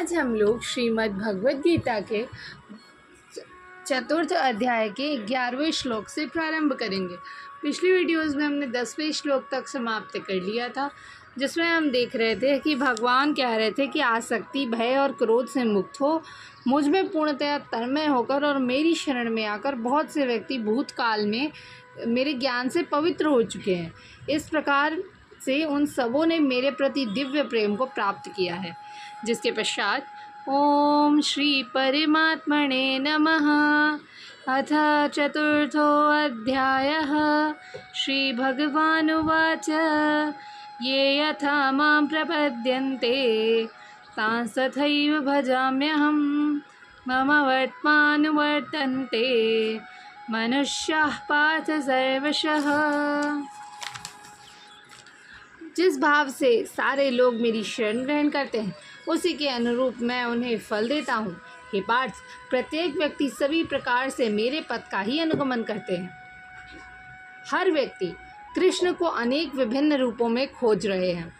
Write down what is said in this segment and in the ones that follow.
आज हम लोग श्रीमद् भगवद गीता के चतुर्थ अध्याय के 11वें श्लोक से प्रारंभ करेंगे। पिछली वीडियोस में हमने 10वें श्लोक तक समाप्त कर लिया था, जिसमें हम देख रहे थे कि भगवान कह रहे थे कि आसक्ति, भय और क्रोध से मुक्त हो, मुझ में पूर्णतया तन्मय होकर और मेरी शरण में आकर बहुत से व्यक्ति भूतकाल में मेरे ज्ञान से पवित्र हो चुके हैं। इस प्रकार से उन सबों ने मेरे प्रति दिव्य प्रेम को प्राप्त किया है। जिसके पश्चात ओम श्री परमात्मने नमः। अथ चतुर्थो अध्यायः। श्री भगवानुवाच ये यथा मां प्रपद्यन्ते तांस तथैव भजाम्यहम्। मम वर्त्मानुवर्तन्ते मनुष्याः पार्थ सर्वशः। जिस भाव से सारे लोग मेरी शरण ग्रहण करते हैं, उसी के अनुरूप मैं उन्हें फल देता हूँ। हे पार्थ, प्रत्येक व्यक्ति सभी प्रकार से मेरे पथ का ही अनुगमन करते हैं। हर व्यक्ति कृष्ण को अनेक विभिन्न रूपों में खोज रहे हैं।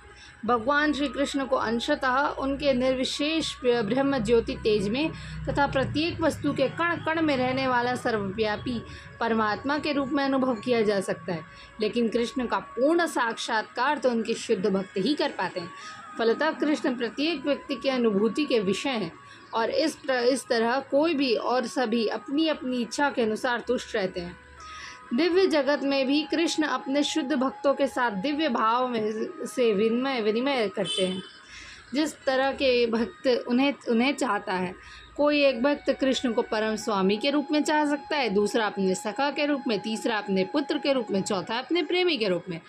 भगवान श्री कृष्ण को अंशतः उनके निर्विशेष ब्रह्म ज्योति तेज में तथा प्रत्येक वस्तु के कण कण में रहने वाला सर्वव्यापी परमात्मा के रूप में अनुभव किया जा सकता है, लेकिन कृष्ण का पूर्ण साक्षात्कार तो उनके शुद्ध भक्त ही कर पाते हैं। फलतः कृष्ण प्रत्येक व्यक्ति के अनुभूति के विषय हैं और इस तरह कोई भी और सभी अपनी अपनी इच्छा के अनुसार तुष्ट रहते हैं। दिव्य जगत में भी कृष्ण अपने शुद्ध भक्तों के साथ दिव्य भाव में से विनिमय करते हैं। जिस तरह के भक्त उन्हें चाहता है। कोई एक भक्त कृष्ण को परम स्वामी के रूप में चाह सकता है, दूसरा अपने सखा के रूप में, तीसरा अपने पुत्र के रूप में, चौथा अपने प्रेमी के रूप में।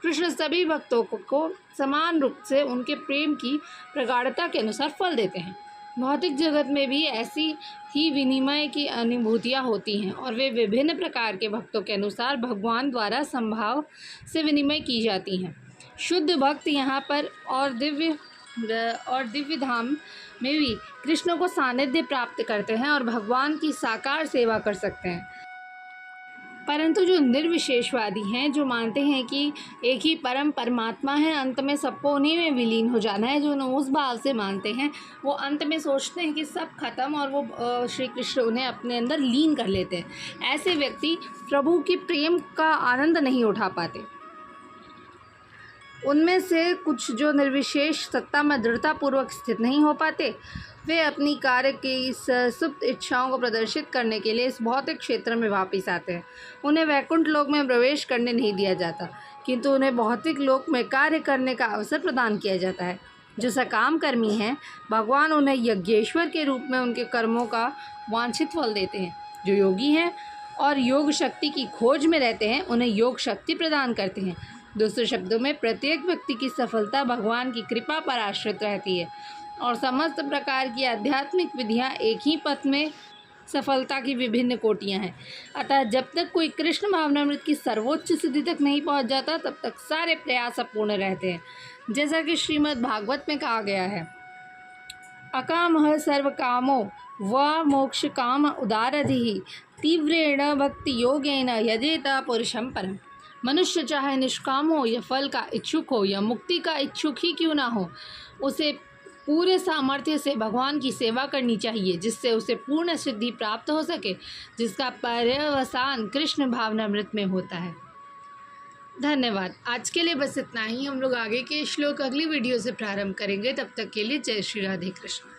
कृष्ण सभी भक्तों को समान रूप से उनके प्रेम की प्रगाढ़ता के अनुसार फल देते हैं। भौतिक जगत में भी ऐसी ही विनिमय की अनुभूतियाँ होती हैं और वे विभिन्न प्रकार के भक्तों के अनुसार भगवान द्वारा संभाव से विनिमय की जाती हैं। शुद्ध भक्त यहाँ पर और दिव्य धाम में भी कृष्ण को सानिध्य प्राप्त करते हैं और भगवान की साकार सेवा कर सकते हैं। परंतु जो निर्विशेषवादी हैं, जो मानते हैं कि एक ही परम परमात्मा है, अंत में सबको उन्हीं में विलीन हो जाना है, जो उस भाव से मानते हैं, वो अंत में सोचते हैं कि सब खत्म और वो श्री कृष्ण उन्हें अपने अंदर लीन कर लेते हैं। ऐसे व्यक्ति प्रभु की प्रेम का आनंद नहीं उठा पाते। उनमें से कुछ जो निर्विशेष सत्ता में दृढ़तापूर्वक स्थित नहीं हो पाते, वे अपनी कार्य की सुप्त इच्छाओं को प्रदर्शित करने के लिए इस भौतिक क्षेत्र में वापस आते हैं। उन्हें वैकुंठ लोक में प्रवेश करने नहीं दिया जाता, किंतु उन्हें भौतिक लोक में कार्य करने का अवसर प्रदान किया जाता है। जो सकाम कर्मी हैं, भगवान उन्हें यज्ञेश्वर के रूप में उनके कर्मों का वांछित फल देते हैं। जो योगी हैं और योग शक्ति की खोज में रहते हैं, उन्हें योग शक्ति प्रदान करते हैं। दूसरे शब्दों में, प्रत्येक व्यक्ति की सफलता भगवान की कृपा पर आश्रित रहती है और समस्त प्रकार की आध्यात्मिक विधियाँ एक ही पथ में सफलता की विभिन्न कोटियाँ हैं। अतः जब तक कोई कृष्ण भावनामृत की सर्वोच्च सिद्धि तक नहीं पहुँच जाता, तब तक सारे प्रयास अपूर्ण रहते हैं। जैसा कि श्रीमद् भागवत में कहा गया है, अकामः सर्व कामो व मोक्ष काम उदारधिः तीव्रेण भक्ति योगेन यजेत पुरुषं परम। मनुष्य चाहे निष्काम हो या फल का इच्छुक हो या मुक्ति का इच्छुक ही क्यों ना हो, उसे पूरे सामर्थ्य से भगवान की सेवा करनी चाहिए, जिससे उसे पूर्ण सिद्धि प्राप्त हो सके, जिसका पर्यवसान कृष्ण भावनामृत में होता है। धन्यवाद। आज के लिए बस इतना ही। हम लोग आगे के श्लोक अगली वीडियो से प्रारंभ करेंगे। तब तक के लिए जय श्री राधे कृष्ण।